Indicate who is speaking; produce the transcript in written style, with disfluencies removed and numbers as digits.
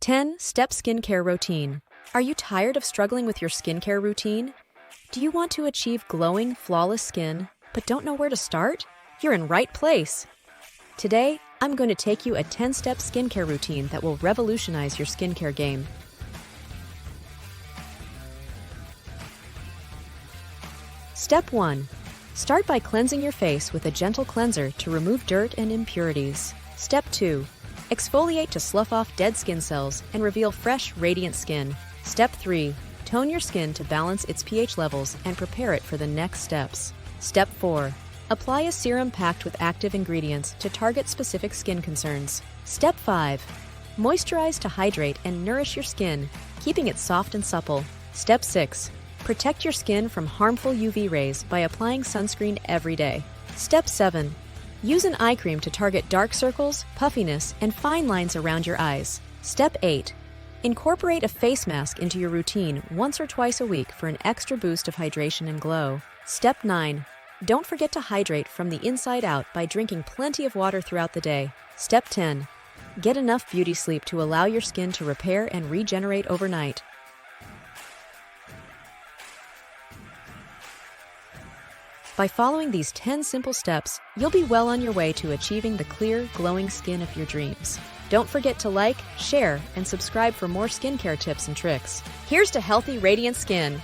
Speaker 1: 10-step skincare routine. Are you tired of struggling with your skincare routine? Do you want to achieve glowing, flawless skin, but don't know where to start? You're in right place. Today, I'm going to take you a 10-step skincare routine that will revolutionize your skincare game. Step 1. Start by cleansing your face with a gentle cleanser to remove dirt and impurities. Step 2. Exfoliate to slough off dead skin cells and reveal fresh, radiant skin. Step 3. Tone your skin to balance its pH levels and prepare it for the next steps. Step 4. Apply a serum packed with active ingredients to target specific skin concerns. Step 5. Moisturize to hydrate and nourish your skin, keeping it soft and supple. Step 6. Protect your skin from harmful UV rays by applying sunscreen every day. Step 7. Use an eye cream to target dark circles, puffiness, and fine lines around your eyes. Step 8. Incorporate a face mask into your routine once or twice a week for an extra boost of hydration and glow. Step 9. Don't forget to hydrate from the inside out by drinking plenty of water throughout the day. Step 10. Get enough beauty sleep to allow your skin to repair and regenerate overnight. By following these 10 simple steps, you'll be well on your way to achieving the clear, glowing skin of your dreams. Don't forget to like, share, and subscribe for more skincare tips and tricks. Here's to healthy, radiant skin!